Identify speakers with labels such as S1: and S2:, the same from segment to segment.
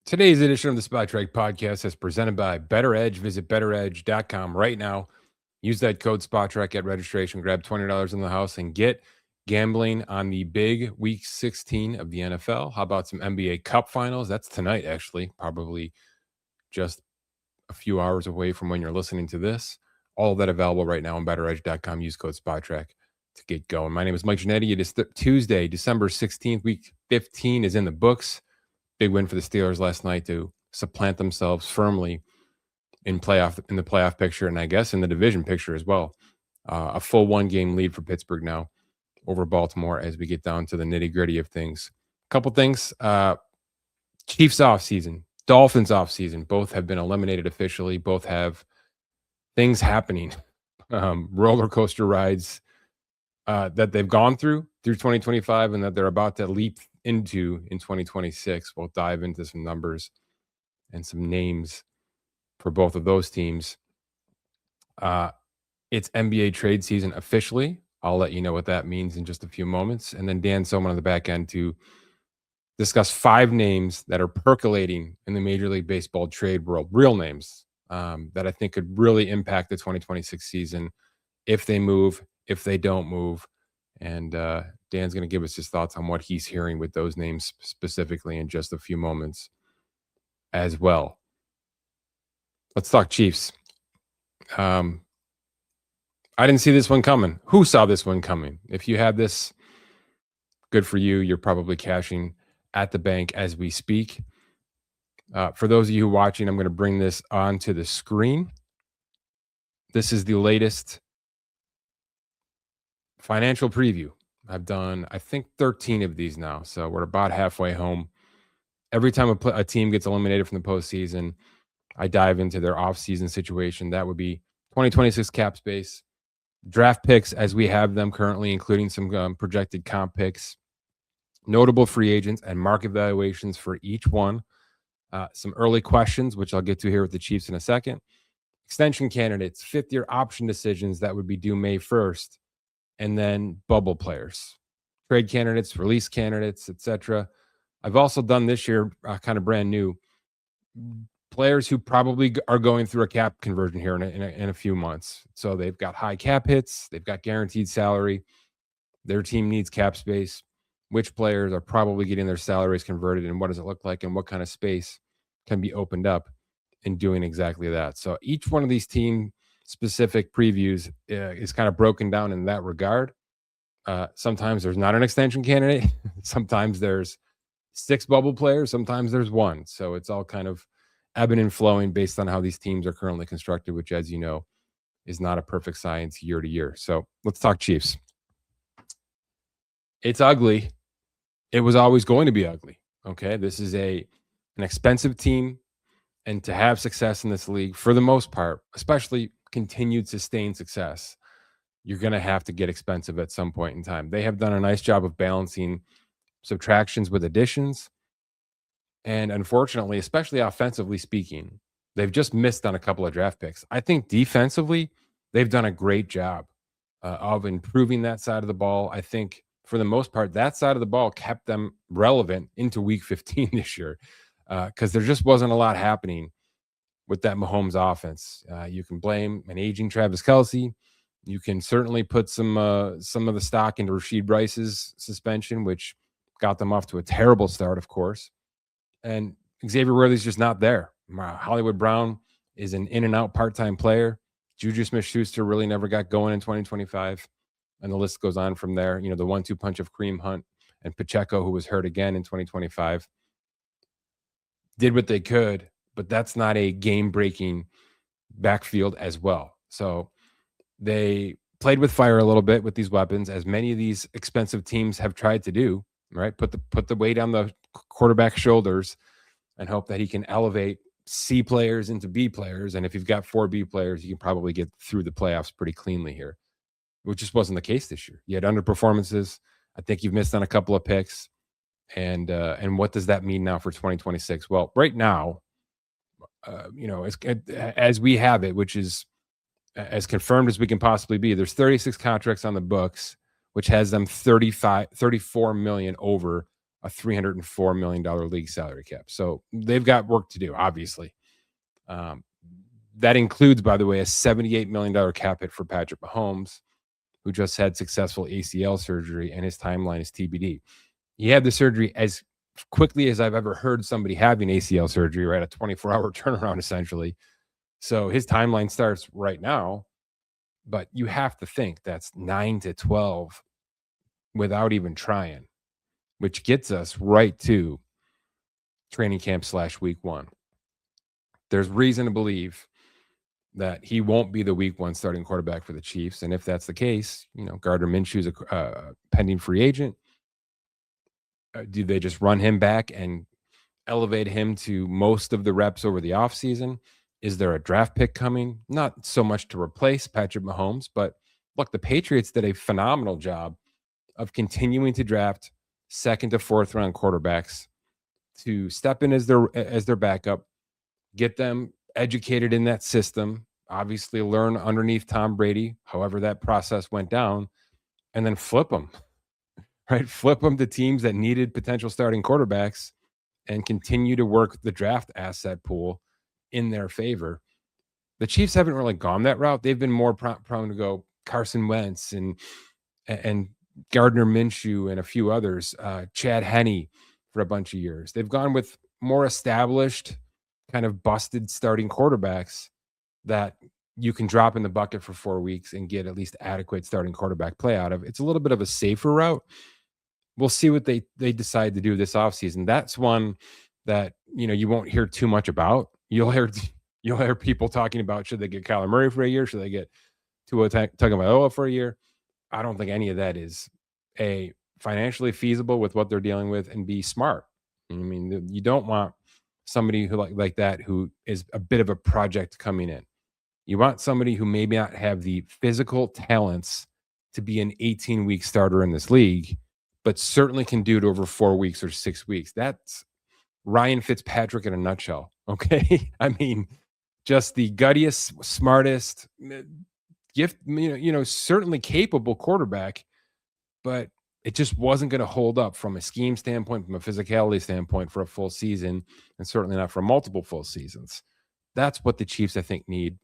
S1: Today's edition of the Spot Track Podcast is presented by Better Edge. Visit betteredge.com right now. Use that code SPOTTRACK at registration. Grab $20 in the house and get gambling on the big Week 16 of the NFL. How about some NBA Cup Finals? That's tonight, actually. Probably just a few hours away from when you're listening to this. All of that available right now on betteredge.com. Use code SPOTTRACK to get going. My name is Mike Ginnitti. It is Tuesday, December 16th. Week 15 is in the books. Big win for the Steelers last night to supplant themselves firmly in the playoff picture, and I guess in the division picture as well. A full one-game lead for Pittsburgh now over Baltimore as we get down to the nitty-gritty of things. A couple things. Chiefs offseason, Dolphins offseason, both have been eliminated officially. Both have things happening, roller coaster rides that they've gone through 2025 and that they're about to leap into in 2026. We'll dive into some numbers and some names for both of those teams. It's NBA trade season officially. I'll let you know what that means in just a few moments. And then Dan Soemann on the back end to discuss 5 names that are percolating in the Major League Baseball trade world, real names that I think could really impact the 2026 season if they move, if they don't move. And Dan's going to give us his thoughts on what he's hearing with those names specifically in just a few moments as well. Let's talk Chiefs. I didn't see this one coming. Who saw this one coming? If you have this, good for you. You're probably cashing at the bank as we speak. For those of you watching, I'm going to bring this onto the screen. This is the latest financial preview. I've done, I think, 13 of these now. So we're about halfway home. Every time a team gets eliminated from the postseason, I dive into their offseason situation. That would be 2026 cap space, draft picks as we have them currently, including some projected comp picks, notable free agents, and market valuations for each one. Some early questions, which I'll get to here with the Chiefs in a second. Extension candidates, fifth-year option decisions that would be due May 1st. And then bubble players, trade candidates, release candidates, etc. I've also done this year, kind of brand new, players who probably are going through a cap conversion here in a few months. So they've got high cap hits, they've got guaranteed salary, their team needs cap space. Which players are probably getting their salaries converted, and what does it look like, and what kind of space can be opened up in doing exactly that? So each one of these team specific previews is kind of broken down in that regard. Sometimes there's not an extension candidate. Sometimes there's 6 bubble players. Sometimes there's 1. So it's all kind of ebbing and flowing based on how these teams are currently constructed, which, as you know, is not a perfect science year to year. So let's talk Chiefs. It's ugly. It was always going to be ugly. Okay. This is an expensive team. And to have success in this league, for the most part, especially continued sustained success, you're going to have to get expensive at some point in time. They have done a nice job of balancing subtractions with additions. And unfortunately, especially offensively speaking, they've just missed on a couple of draft picks. I think defensively, they've done a great job of improving that side of the ball. I think for the most part, that side of the ball kept them relevant into Week 15 this year. Because there just wasn't a lot happening with that Mahomes offense. You can blame an aging Travis Kelce. You can certainly put some of the stock into Rashid Bryce's suspension, which got them off to a terrible start, of course. And Xavier Worthy's just not there. Hollywood Brown is an in-and-out part-time player. Juju Smith-Schuster really never got going in 2025. And the list goes on from there. You know, the 1-2 punch of Kareem Hunt and Pacheco, who was hurt again in 2025. Did what they could, but that's not a game-breaking backfield as well. So they played with fire a little bit with these weapons, as many of these expensive teams have tried to do, right? Put the weight on the quarterback's shoulders and hope that he can elevate C players into B players. And if you've got 4 B players, you can probably get through the playoffs pretty cleanly here, which just wasn't the case this year. You had underperformances. I think you've missed on a couple of picks. And what does that mean now for 2026? Well, right now, as we have it, which is as confirmed as we can possibly be, there's 36 contracts on the books, which has them $34 million over a $304 million league salary cap. So they've got work to do, obviously. That includes, by the way, a $78 million cap hit for Patrick Mahomes, who just had successful ACL surgery, and his timeline is TBD. He had the surgery as quickly as I've ever heard somebody having ACL surgery, right? A 24-hour turnaround, essentially. So his timeline starts right now, but you have to think that's 9 to 12 without even trying, which gets us right to training camp / week 1. There's reason to believe that he won't be the week 1 starting quarterback for the Chiefs. And if that's the case, Gardner Minshew's a pending free agent. Do they just run him back and elevate him to most of the reps over the offseason? Is there a draft pick coming? Not so much to replace Patrick Mahomes, but look, the Patriots did a phenomenal job of continuing to draft 2nd to 4th round quarterbacks to step in as their backup, get them educated in that system, obviously learn underneath Tom Brady, however that process went down, and then flip them, right? Flip them to teams that needed potential starting quarterbacks and continue to work the draft asset pool in their favor. The Chiefs haven't really gone that route. They've been more prone to go Carson Wentz and Gardner Minshew and a few others, Chad Henne for a bunch of years. They've gone with more established, kind of busted starting quarterbacks that you can drop in the bucket for 4 weeks and get at least adequate starting quarterback play out of. It's a little bit of a safer route. We'll see what they decide to do this offseason. That's one that, you won't hear too much about. You'll hear people talking about, should they get Kyler Murray for a year? Should they get Tua Tagovailoa for a year? I don't think any of that is A, financially feasible with what they're dealing with, and B, smart. I mean, you don't want somebody who like that who is a bit of a project coming in. You want somebody who maybe not have the physical talents to be an 18-week starter in this league, but certainly can do it over 4 weeks or 6 weeks. That's Ryan Fitzpatrick in a nutshell. Okay. I mean, just the guttiest, smartest, gift, certainly capable quarterback, but it just wasn't going to hold up from a scheme standpoint, from a physicality standpoint for a full season, and certainly not for multiple full seasons. That's what the Chiefs, I think, need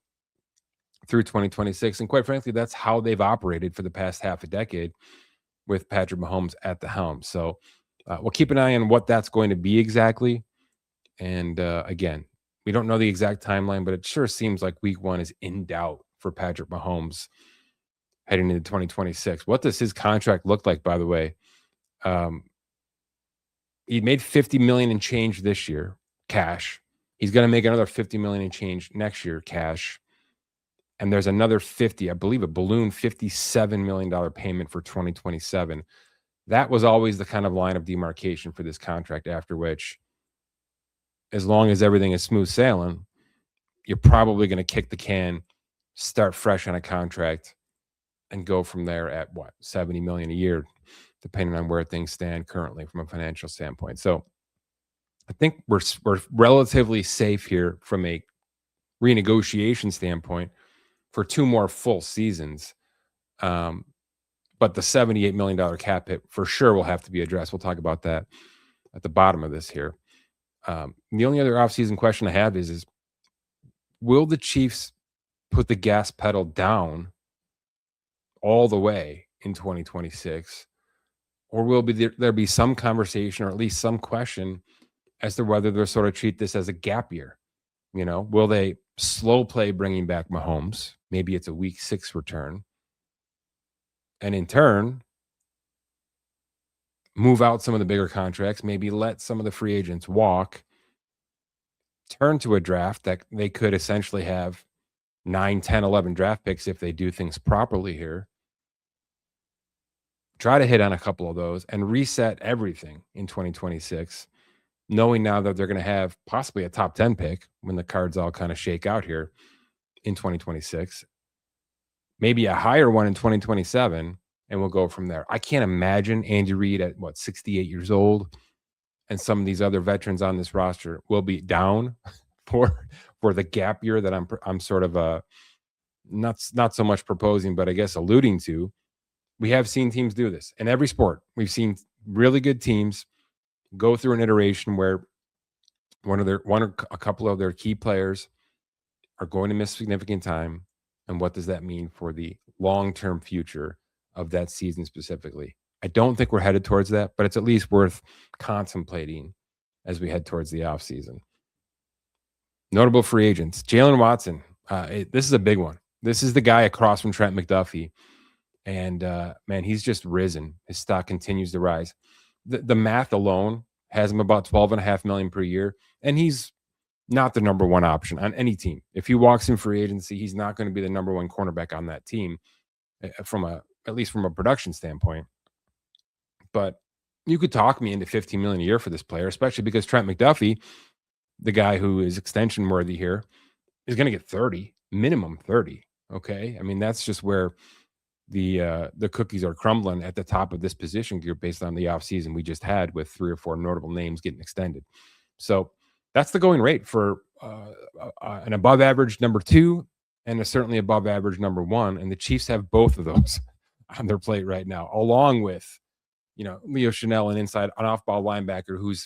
S1: through 2026. And quite frankly, that's how they've operated for the past half a decade with Patrick Mahomes at the helm. So we'll keep an eye on what that's going to be exactly. And again, we don't know the exact timeline, but it sure seems like week 1 is in doubt for Patrick Mahomes heading into 2026. What does his contract look like, by the way? He made $50 million and change this year, cash. He's going to make another $50 million and change next year, cash. And there's another I believe a balloon $57 million payment for 2027. That was always the kind of line of demarcation for this contract, after which, as long as everything is smooth sailing, you're probably going to kick the can, start fresh on a contract, and go from there at $70 million a year, depending on where things stand currently from a financial standpoint. So I think we're relatively safe here from a renegotiation standpoint for 2 more full seasons. But the $78 million cap hit for sure will have to be addressed. We'll talk about that at the bottom of this here. The only other offseason question I have is will the Chiefs put the gas pedal down all the way in 2026? Or will there be some conversation, or at least some question, as to whether they'll sort of treat this as a gap year? Will they slow play bringing back Mahomes? Maybe it's a week 6 return. And in turn, move out some of the bigger contracts, maybe let some of the free agents walk, turn to a draft that they could essentially have 9, 10, 11 draft picks if they do things properly here. Try to hit on a couple of those and reset everything in 2026, knowing now that they're going to have possibly a top 10 pick when the cards all kind of shake out here in 2026, maybe a higher one in 2027, and we'll go from there. I can't imagine Andy Reid at 68 years old, and some of these other veterans on this roster will be down for the gap year that I'm sort of not so much proposing, but I guess alluding to. We have seen teams do this in every sport. We've seen really good teams go through an iteration where a couple of their key players are going to miss significant time, and what does that mean for the long-term future of that season specifically? I don't think we're headed towards that, but it's at least worth contemplating as we head towards the offseason. Notable free agents. Jalen Watson. This is a big one. This is the guy across from Trent McDuffie. And man, he's just risen. His stock continues to rise. The math alone has him about $12.5 million per year. And he's not the number one option on any team. If he walks in free agency, he's not going to be the number one cornerback on that team at least from a production standpoint. But you could talk me into $15 million a year for this player, especially because Trent McDuffie, the guy who is extension worthy here, is going to get 30, minimum 30. Okay. I mean, that's just where the cookies are crumbling at the top of this position group based on the offseason we just had with 3 or 4 notable names getting extended. So that's the going rate for an above average number 2 and a certainly above average number 1. And the Chiefs have both of those on their plate right now, along with, Leo Chanel, an off-ball linebacker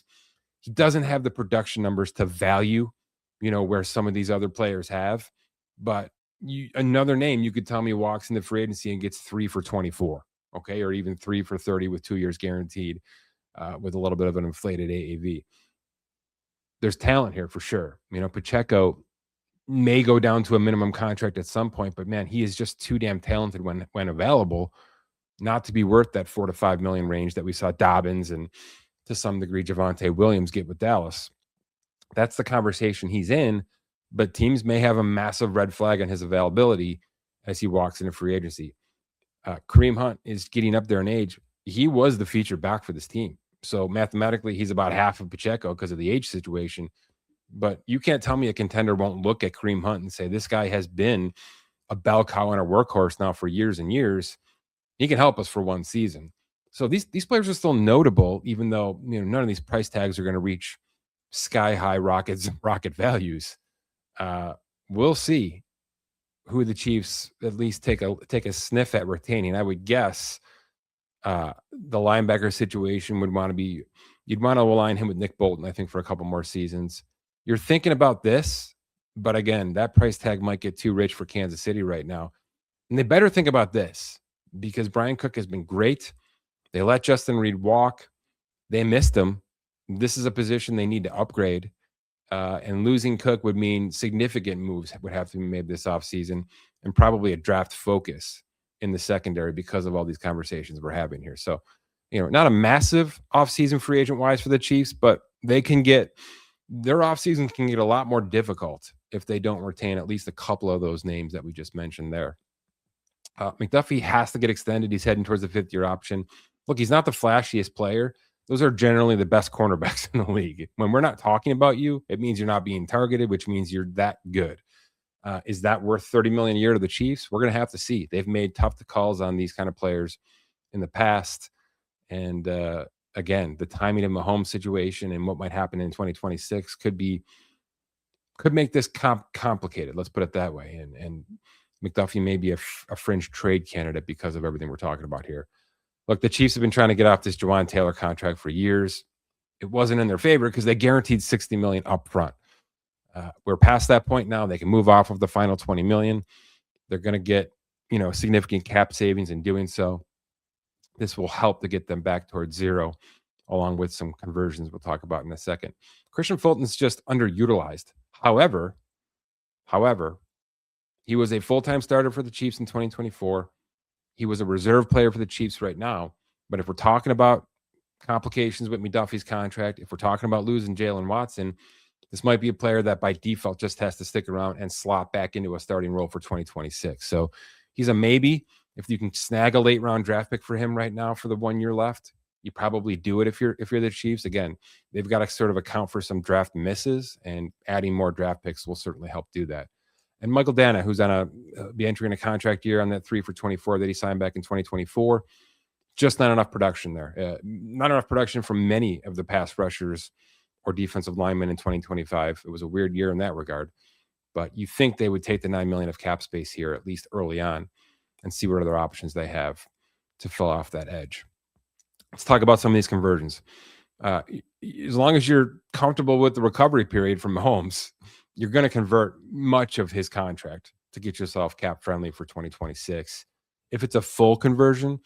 S1: he doesn't have the production numbers to value, where some of these other players have. But another name you could tell me walks into free agency and gets 3 for 24, okay, or even 3 for 30 with 2 years guaranteed, with a little bit of an inflated AAV. There's talent here for sure. Pacheco may go down to a minimum contract at some point, but man, he is just too damn talented when available, not to be worth that $4 to $5 million range that we saw Dobbins and to some degree Javonte Williams get with Dallas. That's the conversation he's in, but teams may have a massive red flag on his availability as he walks into free agency. Kareem Hunt is getting up there in age. He was the featured back for this team. So mathematically, he's about half of Pacheco because of the age situation. But you can't tell me a contender won't look at Kareem Hunt and say, this guy has been a bell cow and a workhorse now for years and years. He can help us for one season. So these players are still notable, even though none of these price tags are going to reach sky-high rocket values. We'll see who the Chiefs at least take a sniff at retaining. I would guess the linebacker situation you'd want to align him with Nick Bolton, I think, for a couple more seasons. You're thinking about this, but again, that price tag might get too rich for Kansas City right now. And they better think about this because Brian Cook has been great. They let Justin Reed walk. They missed him. This is a position they need to upgrade. And losing Cook would mean significant moves would have to be made this offseason and probably a draft focus in the secondary because of all these conversations we're having here. So, not a massive offseason free agent wise for the Chiefs, but their offseason can get a lot more difficult if they don't retain at least a couple of those names that we just mentioned there. McDuffie has to get extended. He's heading towards the 5th-year option. Look, he's not the flashiest player. Those are generally the best cornerbacks in the league. When we're not talking about you, it means you're not being targeted, which means you're that good. Is that worth $30 million a year to the Chiefs? We're going to have to see. They've made tough calls on these kind of players in the past. And again, the timing of Mahomes' situation and what might happen in 2026 could make this complicated. Let's put it that way. And McDuffie may be a fringe trade candidate because of everything we're talking about here. Look, the Chiefs have been trying to get off this Jawan Taylor contract for years. It wasn't in their favor because they guaranteed $60 million up front. We're past that point now. They can move off of the final $20 million. They're going to get, significant cap savings in doing so. This will help to get them back towards zero, along with some conversions we'll talk about in a second. Christian Fulton's just underutilized. However, he was a full-time starter for the Chiefs in 2024. He was a reserve player for the Chiefs right now. But if we're talking about complications with McDuffie's contract, if we're talking about losing Jalen Watson, this might be a player that by default just has to stick around and slot back into a starting role for 2026. So he's a maybe. If you can snag a late round draft pick for him right now for the 1 year left, you probably do it if you're the Chiefs. Again, they've got to sort of account for some draft misses, and adding more draft picks will certainly help do that. And Michael Dana, who's be entering a contract year on that 3 for 24 that he signed back in 2024. Just not enough production there. Not enough production from many of the pass rushers or defensive linemen in 2025. It was a weird year in that regard. But you think they would take the $9 million of cap space here, at least early on, and see what other options they have to fill off that edge. Let's talk about some of these conversions. As long as you're comfortable with the recovery period from Mahomes, you're going to convert much of his contract to get yourself cap friendly for 2026. If it's a full conversion,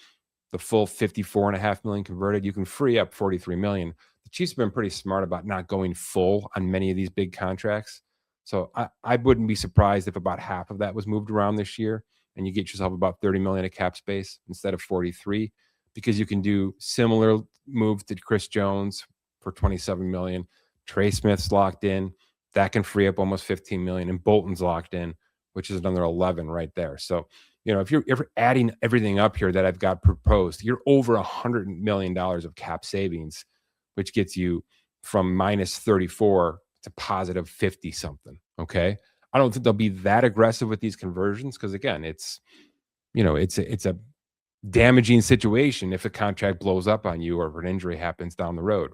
S1: the full 54.5 million converted, you can free up 43 million. The Chiefs have been pretty smart about not going full on many of these big contracts. So I wouldn't be surprised if about half of that was moved around this year and you get yourself about 30 million of cap space instead of 43, because you can do similar moves to Chris Jones for 27 million. Trey Smith's locked in. That can free up almost 15 million, and Bolton's locked in, which is another 11 right there. So, if you're adding everything up here that I've got proposed, you're over $100 million of cap savings, which gets you from minus 34 to positive 50 something. Okay. I don't think they'll be that aggressive with these conversions because, again, it's a damaging situation if a contract blows up on you or if an injury happens down the road.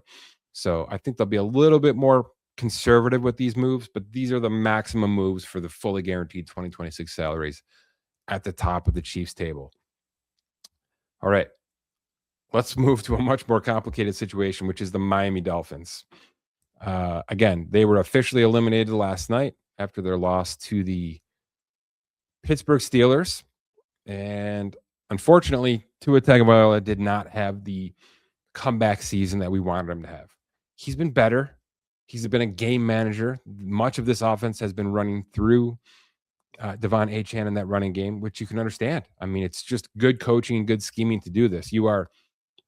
S1: So I think they'll be a little bit more conservative with these moves, but these are the maximum moves for the fully guaranteed 2026 salaries at the top of the Chiefs table. All right, let's move to a much more complicated situation, which is the Miami Dolphins. Again, they were officially eliminated last night after their loss to the Pittsburgh Steelers. And unfortunately, Tua Tagovailoa did not have the comeback season that we wanted him to have. He's been better. He's been a game manager. Much of this offense has been running through Devon Achane in that running game, which you can understand. I mean, it's just good coaching and good scheming to do this. You are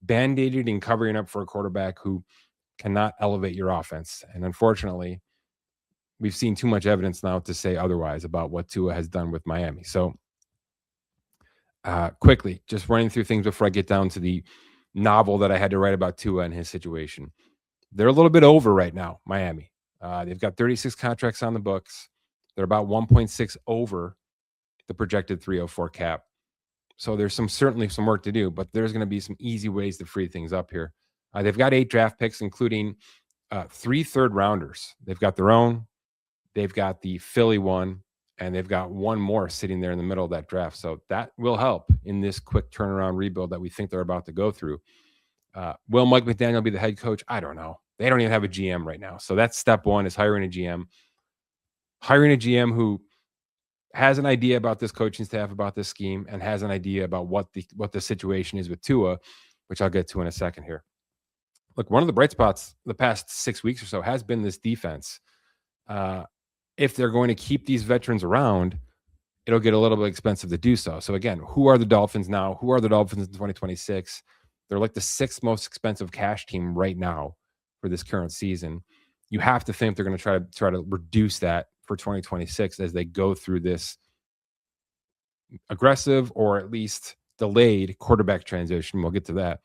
S1: band-aided and covering up for a quarterback who cannot elevate your offense. And unfortunately, we've seen too much evidence now to say otherwise about what Tua has done with Miami. So quickly, just running through things before I get down to the novel that I had to write about Tua and his situation. They're a little bit over right now, Miami. They've got 36 contracts on the books. They're about 1.6 over the projected 304 cap. So there's certainly some work to do, but there's going to be some easy ways to free things up here. They've got 8 draft picks, including 3 third-rounders. They've got their own. They've got the Philly one, and they've got one more sitting there in the middle of that draft. So that will help in this quick turnaround rebuild that we think they're about to go through. Will Mike McDaniel be the head coach? I don't know. They don't even have a GM right now. So that's step one, is hiring a GM. Hiring a GM who has an idea about this coaching staff, about this scheme, and has an idea about what the situation is with Tua, which I'll get to in a second here. Look, one of the bright spots the past 6 weeks or so has been this defense. If they're going to keep these veterans around, it'll get a little bit expensive to do so. So again, who are the Dolphins now? Who are the Dolphins in 2026? They're like the 6th most expensive cash team right now for this current season. You have to think they're going to try to reduce that for 2026 as they go through this aggressive or at least delayed quarterback transition. We'll get to that.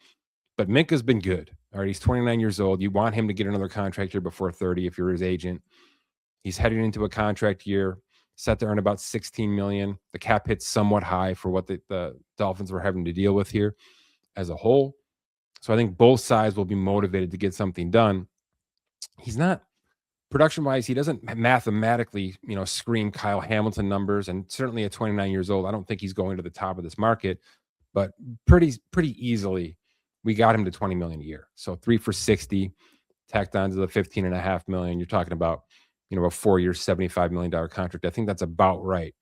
S1: But Minka's been good. All right, he's 29 years old. You want him to get another contract here before 30 if you're his agent. He's heading into a contract year, set to earn about $16 million. The cap hit's somewhat high for what the Dolphins were having to deal with here as a whole. So I think both sides will be motivated to get something done. He's not, production-wise, he doesn't mathematically, scream Kyle Hamilton numbers, and certainly at 29 years old, I don't think he's going to the top of this market, but pretty easily, we got him to $20 million a year. So 3 for 60, tacked on to the $15.5 million. You're talking about, a 4-year, $75 million contract. I think that's about right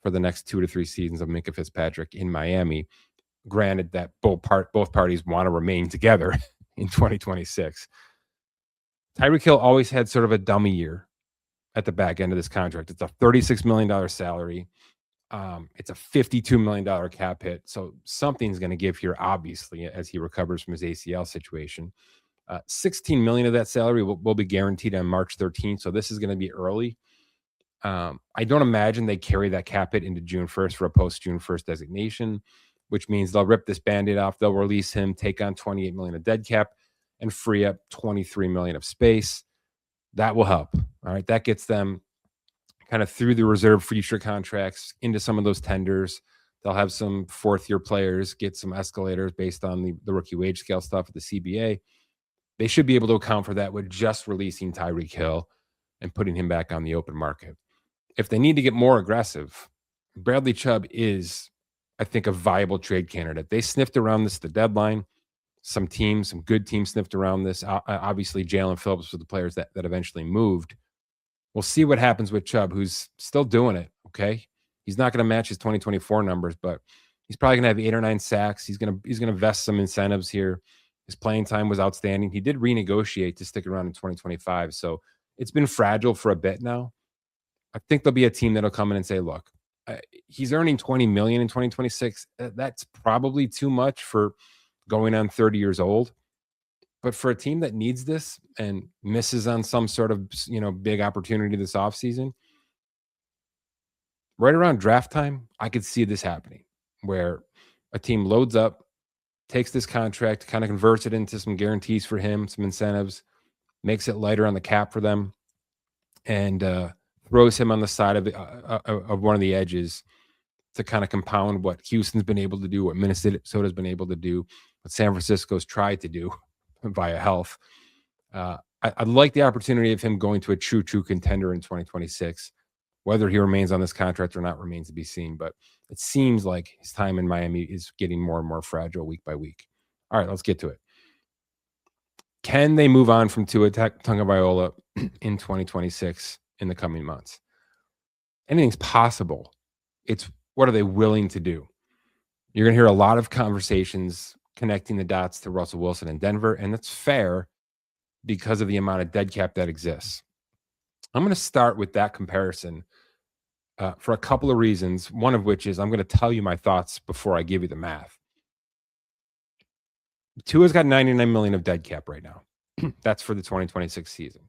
S1: for the next 2 to 3 seasons of Minkah Fitzpatrick in Miami. Granted that both parties want to remain together in 2026. Tyreek Hill always had sort of a dummy year at the back end of this contract. It's a $36 million salary. It's a $52 million cap hit. So something's going to give here, obviously, as he recovers from his ACL situation. $16 million of that salary will be guaranteed on March 13th. So this is going to be early. I don't imagine they carry that cap hit into June 1st for a post-June 1st designation, which means they'll rip this Band-Aid off. They'll release him, take on $28 million of dead cap, and free up $23 million of space. That will help. All right. That gets them kind of through the reserve future contracts into some of those tenders. They'll have some 4th-year players get some escalators based on the rookie wage scale stuff at the CBA. They should be able to account for that with just releasing Tyreek Hill and putting him back on the open market. If they need to get more aggressive, Bradley Chubb is, I think, a viable trade candidate. They sniffed around this at the deadline. some teams, some good teams sniffed around this. Obviously, Jalen Phillips was the players that eventually moved. We'll see what happens with Chubb, who's still doing it. Okay, he's not going to match his 2024 numbers, but he's probably going to have 8 or 9 sacks. He's going to vest some incentives here. His playing time was outstanding. He did renegotiate to stick around in 2025, so it's been fragile for a bit now. I think there'll be a team that'll come in and say, "Look, he's earning $20 million in 2026. That's probably too much for going on 30 years old." But for a team that needs this and misses on some sort of, big opportunity this offseason, right around draft time, I could see this happening where a team loads up, takes this contract, kind of converts it into some guarantees for him, some incentives, makes it lighter on the cap for them, and throws him on the side of one of the edges to kind of compound what Houston's been able to do, what Minnesota's been able to do, what San Francisco's tried to do via health. I'd like the opportunity of him going to a true contender in 2026. Whether he remains on this contract or not remains to be seen, but it seems like his time in Miami is getting more and more fragile week by week. All right, let's get to it. Can they move on from Tua Tagovailoa in 2026 in the coming months? Anything's possible. It's what are they willing to do? You're going to hear a lot of conversations connecting the dots to Russell Wilson in Denver, and that's fair because of the amount of dead cap that exists. I'm going to start with that comparison for a couple of reasons, one of which is I'm going to tell you my thoughts before I give you the math. Tua's got $99 million of dead cap right now. That's for the 2026 season.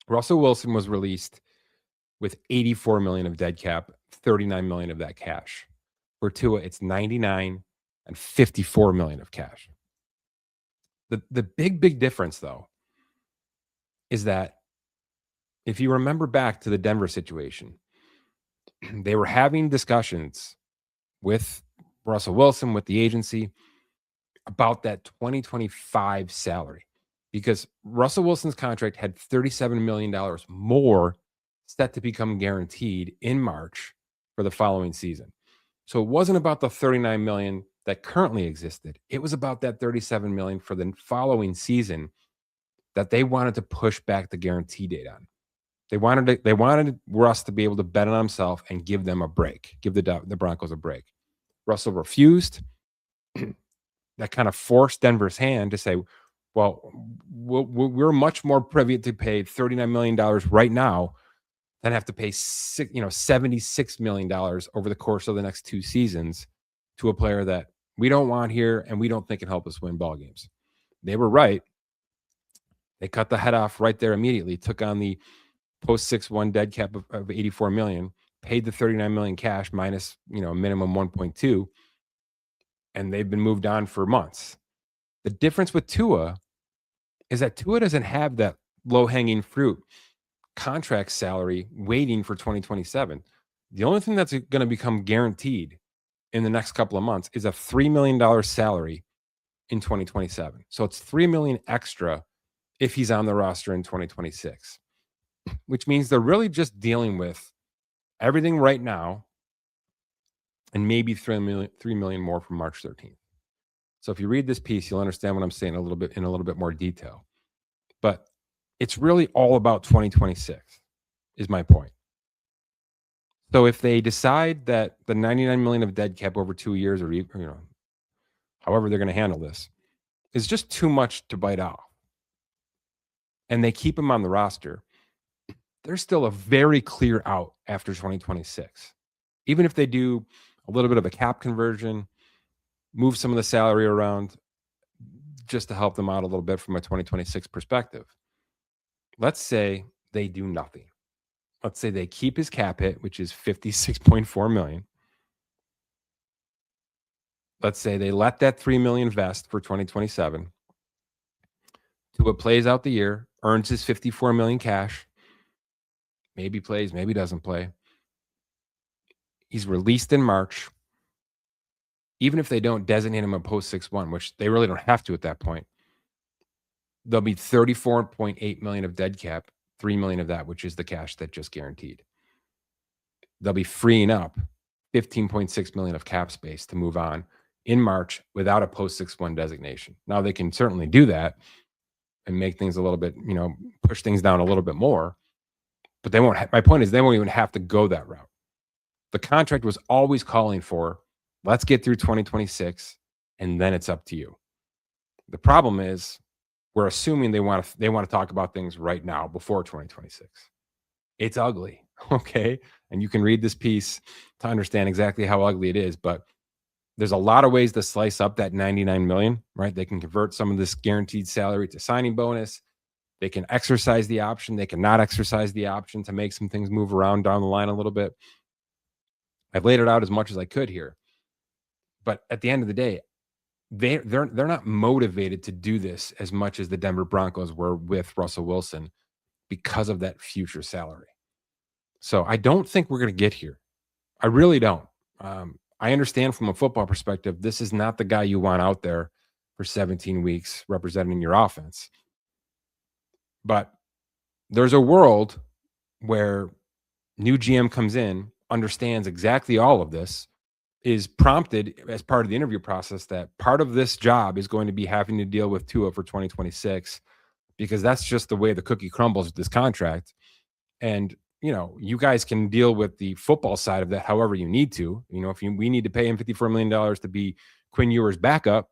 S1: Russell Wilson was released with $84 million of dead cap, $39 million of that cash. For Tua, it's $99 and $54 million of cash. The big difference, though, is that if you remember back to the Denver situation, they were having discussions with Russell Wilson, with the agency, about that 2025 salary, because Russell Wilson's contract had $37 million more set to become guaranteed in March for the following season. So it wasn't about the $39 million that currently existed. It was about that $37 million for the following season that they wanted to push back the guarantee date on. They wanted Russ to be able to bet on himself and give them a break, give the Broncos a break. Russell refused. That kind of forced Denver's hand to say, well, we're much more privy to pay $39 million right now than have to pay $76 million over the course of the next 2 seasons to a player that we don't want here and we don't think can help us win ball games. They were right. They cut the head off right there immediately, took on the post 6-1 dead cap of $84 million, paid the $39 million cash minus, a minimum 1.2, and they've been moved on for months. The difference with Tua is that Tua doesn't have that low-hanging fruit contract salary waiting for 2027. The only thing that's going to become guaranteed in the next couple of months is a $3 million salary in 2027. So it's $3 million extra if he's on the roster in 2026, which means they're really just dealing with everything right now and maybe $3 million more from March 13th. So if you read this piece, you'll understand what I'm saying in a little bit more detail. But it's really all about 2026 is my point. So if they decide that the $99 million of dead cap over 2 years, or however they're going to handle this, is just too much to bite off, and they keep him on the roster, there's still a very clear out after 2026. Even if they do a little bit of a cap conversion, move some of the salary around just to help them out a little bit from a 2026 perspective. Let's say they do nothing. Let's say they keep his cap hit, which is $56.4 million. Let's say they let that $3 million vest for 2027. Tua plays out the year, earns his $54 million cash. Maybe plays, maybe doesn't play. He's released in March. Even if they don't designate him a post 6-1, which they really don't have to at that point, there'll be $34.8 million of dead cap, $3 million of that, which is the cash that just guaranteed. They'll be freeing up $15.6 million of cap space to move on in March without a post 6-1 designation. Now they can certainly do that and make things a little bit, push things down a little bit more, but they won't. My point is they won't even have to go that route. The contract was always calling for, let's get through 2026 and then it's up to you. The problem is we're assuming they want to talk about things right now before 2026. It's ugly, okay? And you can read this piece to understand exactly how ugly it is, but there's a lot of ways to slice up that $99 million, right? They can convert some of this guaranteed salary to signing bonus. They can exercise the option. They can not exercise the option to make some things move around down the line a little bit. I've laid it out as much as I could here. But at the end of the day, they're not motivated to do this as much as the Denver Broncos were with Russell Wilson because of that future salary. So I don't think we're going to get here. I really don't. I understand from a football perspective, this is not the guy you want out there for 17 weeks representing your offense. But there's a world where new GM comes in, understands exactly all of this, is prompted as part of the interview process that part of this job is going to be having to deal with Tua for 2026 because that's just the way the cookie crumbles with this contract. And, you guys can deal with the football side of that however you need to. If we need to pay him $54 million to be Quinn Ewers' backup,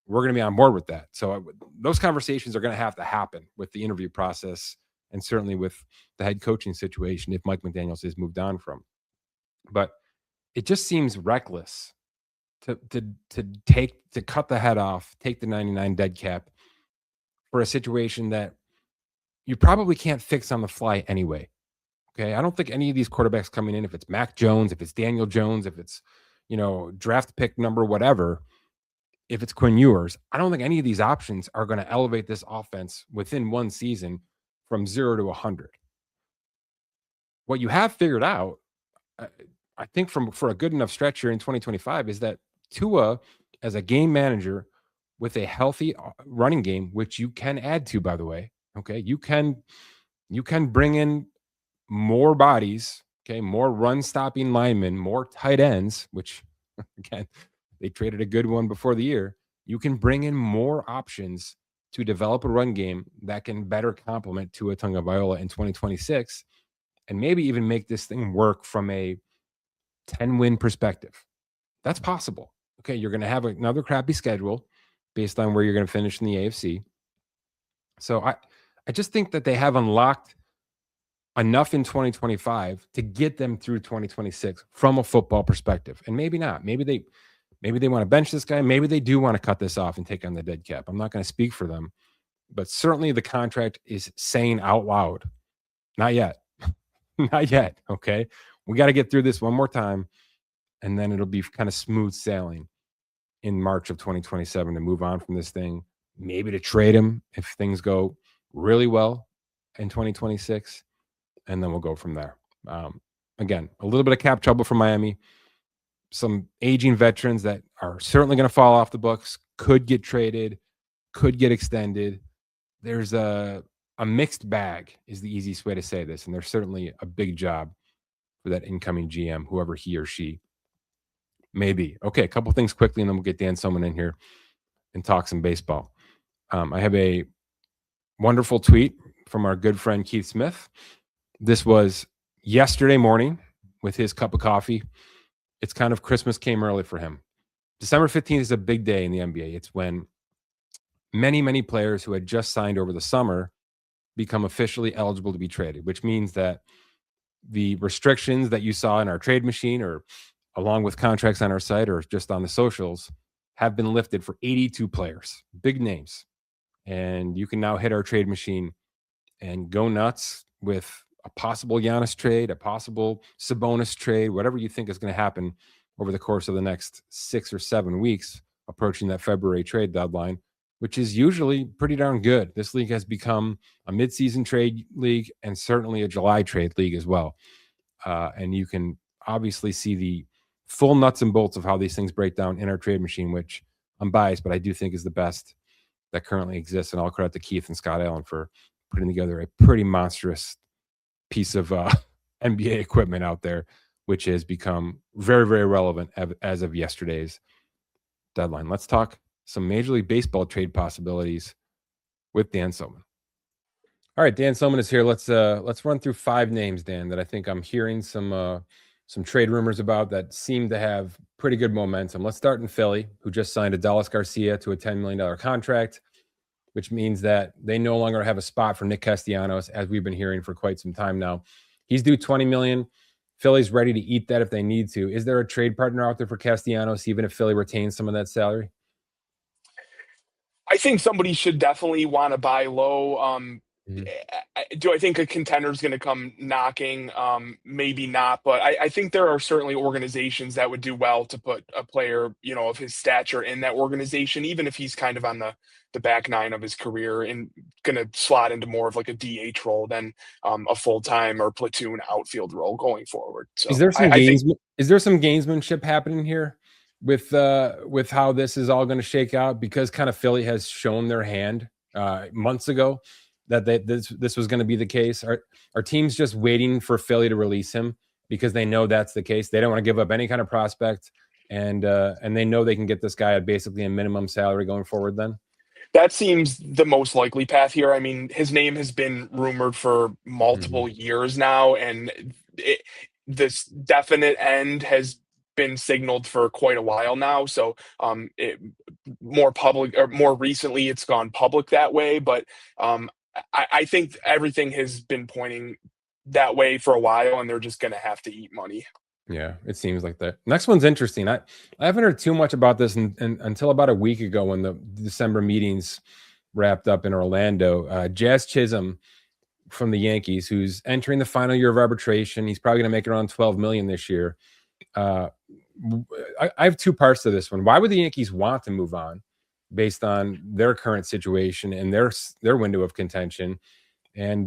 S1: we're going to be on board with that. So those conversations are going to have to happen with the interview process and certainly with the head coaching situation if Mike McDaniels is moved on from. But it just seems reckless to cut the head off, take the 99 dead cap for a situation that you probably can't fix on the fly anyway. Okay. I don't think any of these quarterbacks coming in, if it's Mac Jones, if it's Daniel Jones, if it's, draft pick number, whatever, if it's Quinn Ewers, I don't think any of these options are going to elevate this offense within one season from 0 to 100. What you have figured out, I think for a good enough stretch here in 2025 is that Tua, as a game manager with a healthy running game, which you can add to, by the way, okay, you can bring in more bodies, okay, more run-stopping linemen, more tight ends, which, again, they traded a good one before the year. You can bring in more options to develop a run game that can better complement Tua Tagovailoa in 2026 and maybe even make this thing work from a 10-win perspective. That's possible. Okay, you're going to have another crappy schedule based on where you're going to finish in the AFC. So I just think that they have unlocked enough in 2025 to get them through 2026 from a football perspective. And maybe not. Maybe they want to bench this guy. Maybe they do want to cut this off and take on the dead cap. I'm not going to speak for them, but certainly the contract is saying out loud, not yet. Not yet. Okay. We got to get through this one more time, and then it'll be kind of smooth sailing in March of 2027 to move on from this thing, maybe to trade him if things go really well in 2026, and then we'll go from there. Again, a little bit of cap trouble for Miami, some aging veterans that are certainly going to fall off the books, could get traded, could get extended. There's a mixed bag is the easiest way to say this, and there's certainly a big job for that incoming GM, whoever he or she may be. Okay, a couple things quickly, and then we'll get Dan Soemann in here and talk some baseball. I have a wonderful tweet from our good friend Keith Smith. This was yesterday morning with his cup of coffee. It's kind of Christmas came early for him. December 15th is a big day in the NBA. It's when many, many players who had just signed over the summer become officially eligible to be traded, which means that the restrictions that you saw in our trade machine or along with contracts on our site or just on the socials have been lifted for 82 players, big names. And you can now hit our trade machine and go nuts with a possible Giannis trade, a possible Sabonis trade, whatever you think is going to happen over the course of the next 6 or 7 weeks, approaching that February trade deadline, which is usually pretty darn good. This league has become a midseason trade league and certainly a July trade league as well. And you can obviously see the full nuts and bolts of how these things break down in our trade machine, which I'm biased, but I do think is the best that currently exists. And I'll credit to Keith and Scott Allen for putting together a pretty monstrous piece of NBA equipment out there, which has become very, very relevant as of yesterday's deadline. Let's talk some Major League Baseball trade possibilities with Dan Soemann. All right, Dan Soemann is here. Let's run through 5 names, Dan, that I think I'm hearing some trade rumors about that seem to have pretty good momentum. Let's start in Philly, who just signed Adolis Garcia to a $10 million contract, which means that they no longer have a spot for Nick Castellanos, as we've been hearing for quite some time now. He's due $20 million. Philly's ready to eat that if they need to. Is there a trade partner out there for Castellanos, even if Philly retains some of that salary?
S2: I think somebody should definitely want to buy low.
S1: Mhm.
S2: Do I think a contender is going to come knocking? Maybe not, but I think there are certainly organizations that would do well to put a player, of his stature in that organization, even if he's kind of on the back nine of his career and going to slot into more of like a DH role than a full time or platoon outfield role going forward.
S1: Is
S2: So
S1: there some
S2: I think
S1: gamesmanship happening here with how this is all going to shake out? Because kind of Philly has shown their hand months ago that this was going to be the case. Are teams just waiting for Philly to release him because they know that's the case? They don't want to give up any kind of prospect, and they know they can get this guy at basically a minimum salary going forward. Then
S2: that seems the most likely path here. I mean, his name has been rumored for multiple years now, and this definite end has been signaled for quite a while now. So, more public or more recently, it's gone public that way. But I think everything has been pointing that way for a while, and they're just going to have to eat money.
S1: Yeah, it seems like that. Next one's interesting. I haven't heard too much about this until about a week ago when the December meetings wrapped up in Orlando. Jazz Chisholm from the Yankees, who's entering the final year of arbitration. He's probably going to make around $12 million this year. I have 2 parts to this one. Why would the Yankees want to move on based on their current situation and their window of contention, and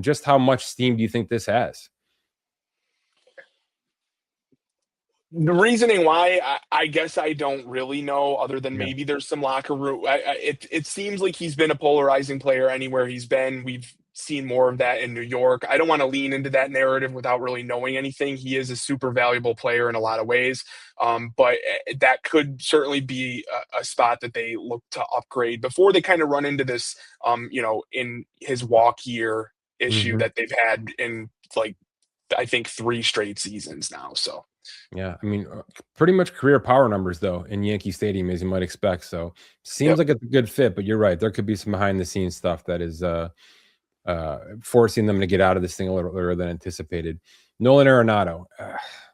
S1: just how much steam do you think this has?
S2: The reasoning why, I guess I don't really know, other than
S1: Yeah.
S2: maybe there's some locker room. It seems like he's been a polarizing player anywhere he's been. We've seen more of that in New York. I don't want to lean into that narrative without really knowing anything. He is a super valuable player in a lot of ways, but that could certainly be a spot that they look to upgrade before they kind of run into this, in his walk year issue
S1: Mhm.
S2: that they've had in like I think 3 straight seasons now. So.
S1: Yeah, I mean, pretty much career power numbers though in Yankee Stadium, as you might expect. So seems
S2: Yep.
S1: like it's a good fit, but you're right. There could be some behind the scenes stuff that is forcing them to get out of this thing a little earlier than anticipated. Nolan Arenado,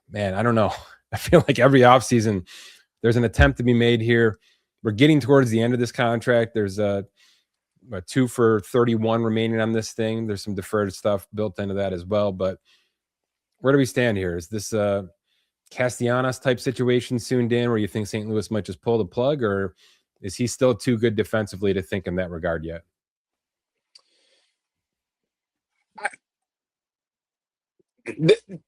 S1: man, I don't know. I feel like every offseason there's an attempt to be made here. We're getting towards the end of this contract. There's a 2 for 31 remaining on this thing. There's some deferred stuff built into that as well. But where do we stand here? Is this Castellanos type situation soon, Dan, where you think St. Louis might just pull the plug, or is he still too good defensively to think in that regard yet?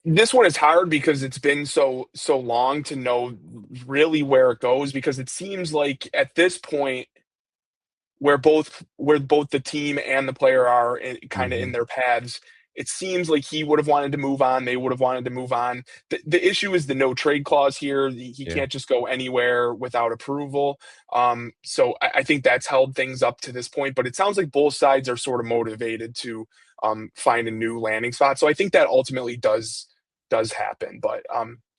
S2: This one is hard because it's been so long to know really where it goes, because it seems like at this point where both the team and the player are kind of
S1: Mhm.
S2: in their paths, it seems like he would have wanted to move on. They would have wanted to move on. The issue is the no trade clause here. He
S1: Yeah.
S2: can't just go anywhere without approval. So I think that's held things up to this point. But it sounds like both sides are sort of motivated to find a new landing spot. So I think that ultimately does happen. But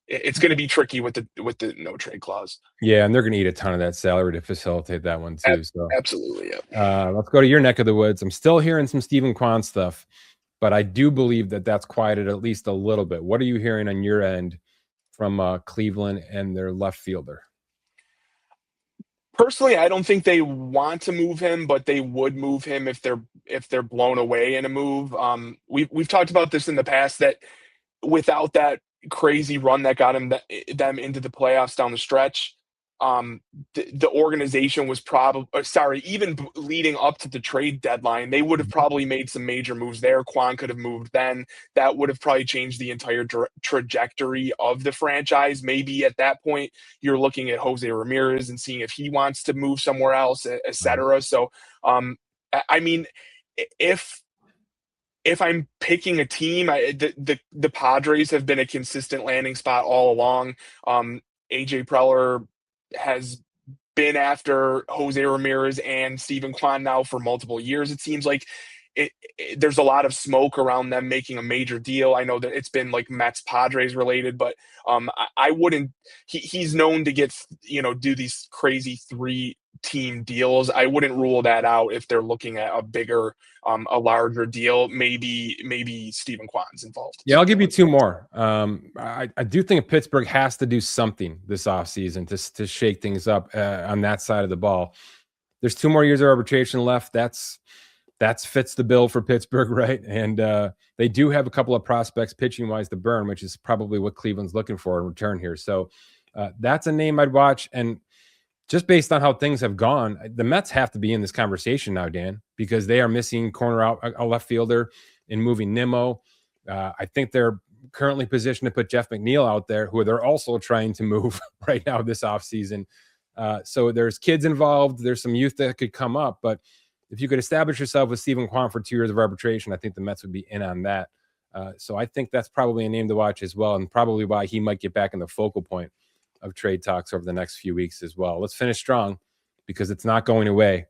S2: it's going to be tricky with the no trade clause.
S1: Yeah, and they're going to eat a ton of that salary to facilitate that one too. So
S2: Absolutely, yeah.
S1: let's go to your neck of the woods. I'm still hearing some Stephen Kwan stuff, but I do believe that that's quieted at least a little bit. What are you hearing on your end from Cleveland and their left fielder?
S2: Personally, I don't think they want to move him, but they would move him if they're blown away in a move. We've talked about this in the past that without that crazy run that got them into the playoffs down the stretch, um, the organization was probably sorry, even leading up to the trade deadline, they would have probably made some major moves there. Quan could have moved then. That would have probably changed the entire trajectory of the franchise. Maybe at that point, you're looking at Jose Ramirez and seeing if he wants to move somewhere else, et
S1: Right.
S2: cetera. So, I mean, if I'm picking a team, the Padres have been a consistent landing spot all along. AJ Preller has been after Jose Ramirez and Steven Kwan now for multiple years. It seems like there's a lot of smoke around them making a major deal. I know that it's been like Mets Padres related, but I wouldn't. He's known to get do these crazy 3-team deals. I wouldn't rule that out if they're looking at a bigger, a larger deal. Maybe Steven Kwan's involved.
S1: Yeah, I'll give you two more. I do think Pittsburgh has to do something this offseason to shake things up on that side of the ball. There's 2 more years of arbitration left. That's fits the bill for Pittsburgh, right? And they do have a couple of prospects pitching wise to burn, which is probably what Cleveland's looking for in return here. So that's a name I'd watch. And just based on how things have gone, the Mets have to be in this conversation now, Dan, because they are missing corner out a left fielder in moving Nimmo. I think they're currently positioned to put Jeff McNeil out there, who they're also trying to move right now this offseason. So there's kids involved. There's some youth that could come up. But if you could establish yourself with Steven Kwan for 2 years of arbitration, I think the Mets would be in on that. So I think that's probably a name to watch as well, and probably why he might get back in the focal point of trade talks over the next few weeks as well. Let's finish strong because it's not going away.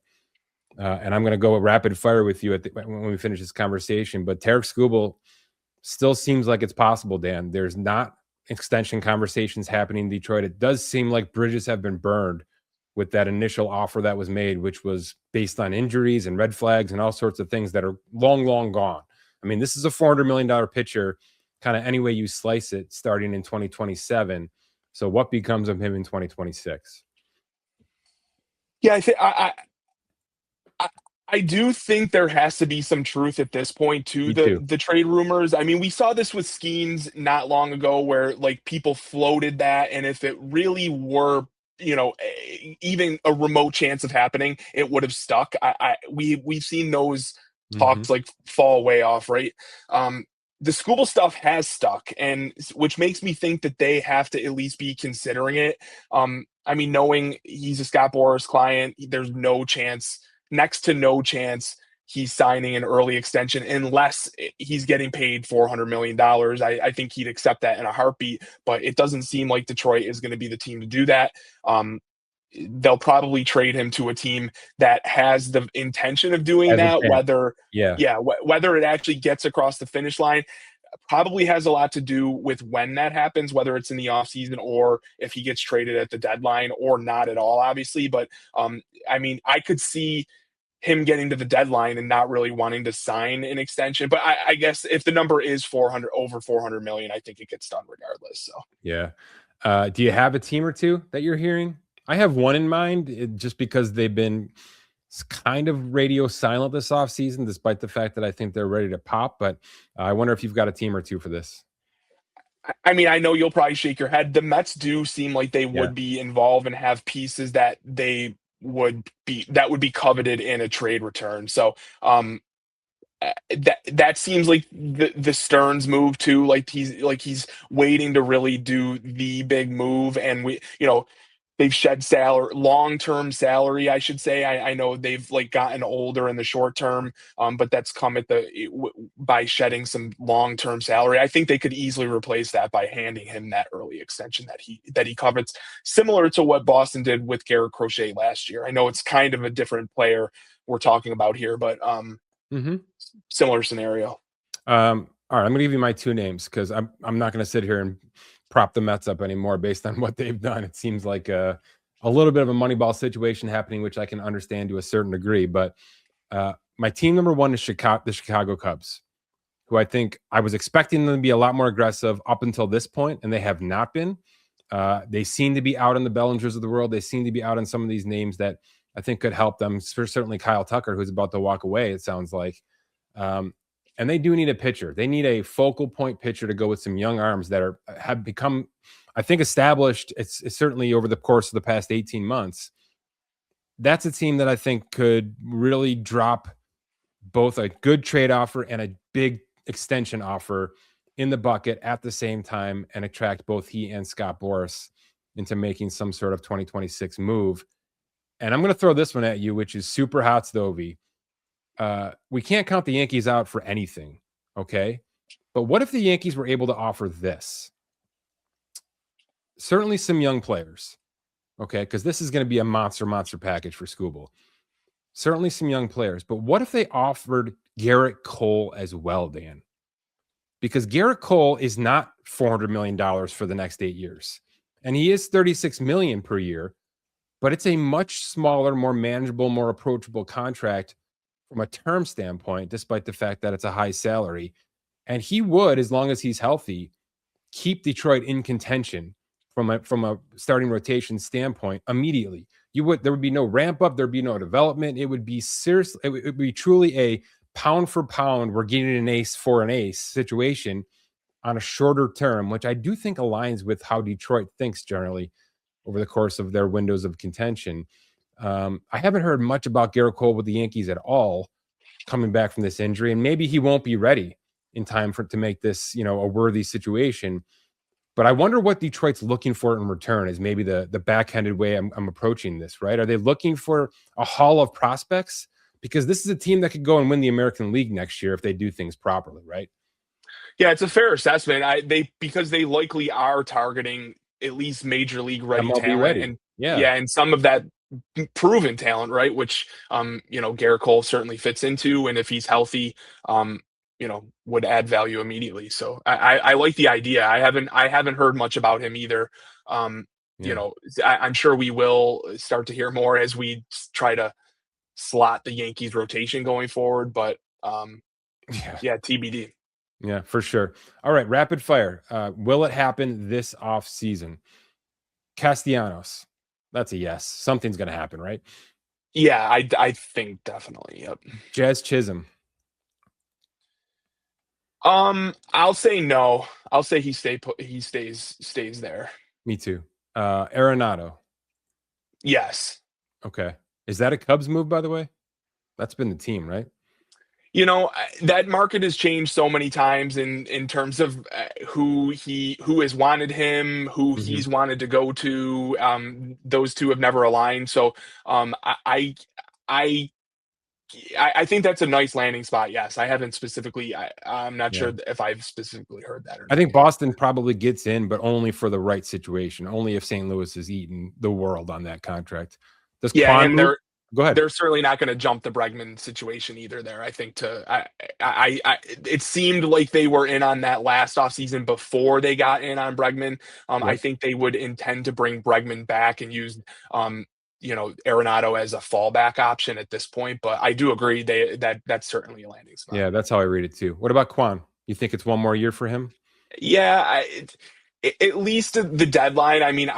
S1: And I'm going to go rapid fire with you when we finish this conversation. But Tarek Skubal still seems like it's possible, Dan. There's not extension conversations happening in Detroit. It does seem like bridges have been burned with that initial offer that was made, which was based on injuries and red flags and all sorts of things that are long, long gone. I mean, this is a $400 million pitcher, kind of any way you slice it, starting in 2027. So what becomes of him in 2026?
S2: Yeah, I think I do think there has to be some truth at this point to the trade rumors. I mean, we saw this with Skeens not long ago, where like people floated that, and if it really were, even a remote chance of happening, it would have stuck. We've seen those talks like fall way off, right? The Skubal stuff has stuck, and which makes me think that they have to at least be considering it. I mean, knowing he's a Scott Boras client, there's next to no chance he's signing an early extension unless he's getting paid $400 million. I think he'd accept that in a heartbeat, but it doesn't seem like Detroit is going to be the team to do that. They'll probably trade him to a team that has the intention of doing that. Whether it actually gets across the finish line probably has a lot to do with when that happens, whether it's in the offseason or if he gets traded at the deadline or not at all, obviously. But I mean, I could see him getting to the deadline and not really wanting to sign an extension. But I guess if the number is over 400 million, I think it gets done regardless. So
S1: yeah. Do you have a team or two that you're hearing? I have one in mind, just because they've been kind of radio silent this offseason, despite the fact that I think they're ready to pop. But I wonder if you've got a team or two for this.
S2: I mean, I know you'll probably shake your head. The Mets do seem like they would be involved and have pieces that would be coveted in a trade return. So that seems like the Stearns move too. Like he's waiting to really do the big move, and they've shed long-term salary, I should say. I know they've like gotten older in the short term, but that's come by shedding some long-term salary. I think they could easily replace that by handing him that early extension that he covets, similar to what Boston did with Garrett Crochet last year. I know it's kind of a different player we're talking about here, but similar scenario.
S1: All right, I'm going to give you my 2 names because I'm not going to sit here and prop the Mets up anymore based on what they've done. It seems like a little bit of a Moneyball situation happening, which I can understand to a certain degree. But my team number 1 is the Chicago Cubs, who I think I was expecting them to be a lot more aggressive up until this point, and they have not been. They seem to be out on the Bellingers of the world. They seem to be out on some of these names that I think could help them. Certainly Kyle Tucker, who's about to walk away, it sounds like. And they do need a pitcher. They need a focal point pitcher to go with some young arms that have become, I think, established. It's certainly over the course of the past 18 months. That's a team that I think could really drop both a good trade offer and a big extension offer in the bucket at the same time and attract both he and Scott Boras into making some sort of 2026 move. And I'm going to throw this one at you, which is super hot stovey. We can't count the Yankees out for anything, okay? But what if the Yankees were able to offer this? Certainly some young players, Okay, because this is going to be a monster package for Scooble. Certainly some young players, but what if they offered Garrett Cole as well, Dan? Because Garrett Cole is not $400 million for the next 8 years. And he is $36 million per year, but it's a much smaller, more manageable, more approachable contract from a term standpoint, despite the fact that it's a high salary. And he would, as long as he's healthy, keep Detroit in contention from a starting rotation standpoint immediately. There would be no ramp up, there'd be no development. It would be seriously, it would be truly a pound for pound, we're getting an ace for an ace situation on a shorter term, which I do think aligns with how Detroit thinks generally over the course of their windows of contention. I haven't heard much about Garrett Cole with the Yankees at all coming back from this injury, and maybe he won't be ready in time to make this, a worthy situation. But I wonder what Detroit's looking for in return is maybe the backhanded way I'm approaching this, right? Are they looking for a haul of prospects? Because this is a team that could go and win the American League next year if they do things properly, right?
S2: Yeah, it's a fair assessment. Because they likely are targeting at least major league ready
S1: MLB
S2: talent,
S1: ready.
S2: and
S1: Yeah.
S2: and some of that proven talent, right? Which Garrett Cole certainly fits into, and if he's healthy, would add value immediately. So I like the idea. I haven't heard much about him either.
S1: Yeah.
S2: I'm sure we will start to hear more as we try to slot the Yankees rotation going forward. But yeah, TBD.
S1: Yeah, for sure. All right, rapid fire. Will it happen this off season? Castellanos. That's a yes. Something's going to happen, right?
S2: Yeah, I think definitely. Yep.
S1: Jazz Chisholm.
S2: I'll say no. I'll say he stays there.
S1: Me too. Arenado.
S2: Yes.
S1: Okay. Is that a Cubs move, by the way? That's been the team, right?
S2: That market has changed so many times in terms of who has wanted him, who
S1: Mm-hmm.
S2: he's wanted to go to. Those two have never aligned. So I think that's a nice landing spot. Yes, I haven't specifically. I'm not sure if I've specifically heard that or not.
S1: I think Boston probably gets in, but only for the right situation. Only if St. Louis is eating the world on that contract. Does Quan move? Go ahead.
S2: They're certainly not going to jump the Bregman situation either. There, I think it seemed like they were in on that last offseason before they got in on Bregman. I think they would intend to bring Bregman back and use Arenado as a fallback option at this point. But I do agree that's certainly a landing spot.
S1: Yeah, that's how I read it too. What about Quan? You think it's one more year for him?
S2: Yeah, at least the deadline. I mean,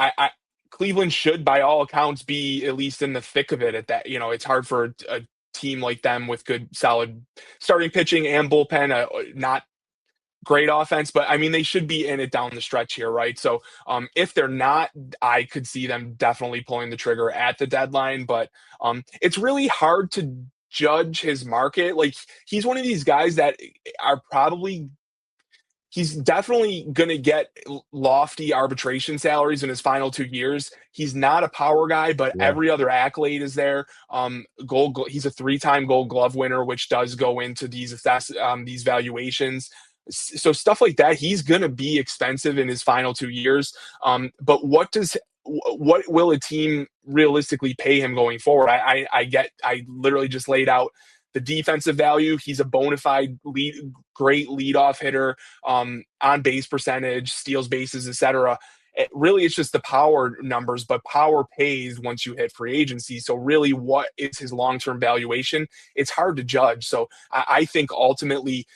S2: Cleveland should, by all accounts, be at least in the thick of it at that. It's hard for a team like them with good, solid starting pitching and bullpen, not great offense, but I mean, they should be in it down the stretch here, right? So if they're not, I could see them definitely pulling the trigger at the deadline, but it's really hard to judge his market. Like, he's one of these guys that he's definitely going to get lofty arbitration salaries in his final 2 years. He's not a power guy, but every other accolade is there. He's a 3-time Gold Glove winner, which does go into these valuations. So stuff like that, he's going to be expensive in his final 2 years. But what will a team realistically pay him going forward? I literally just laid out the defensive value. He's a bona fide great leadoff hitter, on base percentage, steals bases, etc. It's just the power numbers, but power pays once you hit free agency. So really, what is his long-term valuation? It's hard to judge. So I think ultimately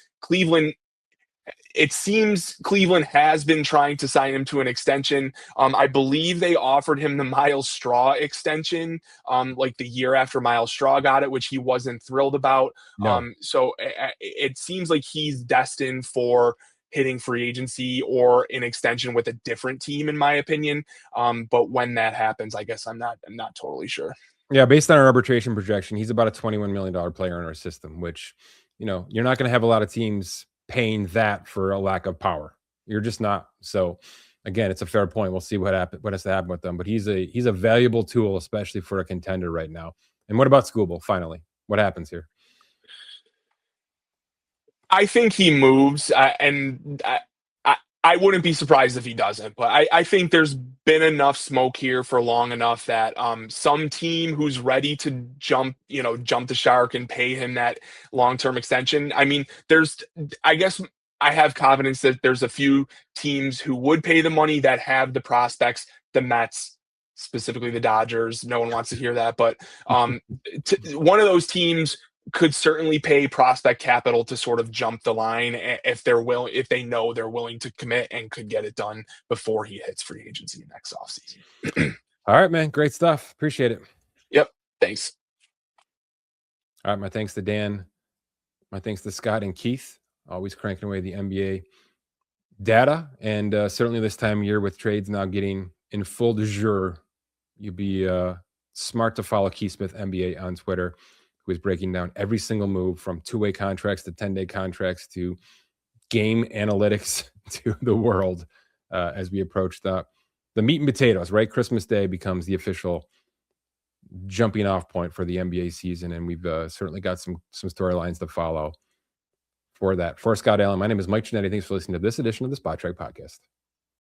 S2: it seems Cleveland has been trying to sign him to an extension. I believe they offered him the Miles Straw extension, like the year after Miles Straw got it, which he wasn't thrilled about.
S1: No.
S2: So it seems like he's destined for hitting free agency or an extension with a different team, in my opinion. But when that happens, I guess I'm not totally sure.
S1: Yeah, based on our arbitration projection, he's about a $21 million player in our system, which, you're not going to have a lot of teams paying that for a lack of power. You're just not. So again, it's a fair point. We'll see what has to happen with them, but he's a valuable tool, especially for a contender right now. And what about Scooble? Finally, what happens here?
S2: I think he moves, and I wouldn't be surprised if he doesn't, but I think there's been enough smoke here for long enough that some team who's ready to jump the shark and pay him that long-term extension. I mean, I guess I have confidence that there's a few teams who would pay the money that have the prospects, the Mets, specifically the Dodgers. No one wants to hear that, but one of those teams could certainly pay prospect capital to sort of jump the line if they know they're willing to commit and could get it done before he hits free agency next offseason.
S1: All right, man. Great stuff. Appreciate it.
S2: Yep. Thanks.
S1: All right. My thanks to Dan. My thanks to Scott and Keith, always cranking away the NBA data. And certainly this time of year with trades now getting in full de jour, you'd be smart to follow Keith Smith NBA on Twitter, who is breaking down every single move from 2-way contracts to 10-day contracts to game analytics to the world as we approach the meat and potatoes, right? Christmas Day becomes the official jumping off point for the NBA season, and we've certainly got some storylines to follow for that. For Scott Allen, my name is Mike Ginnitti. Thanks for listening to this edition of the Spot Track Podcast.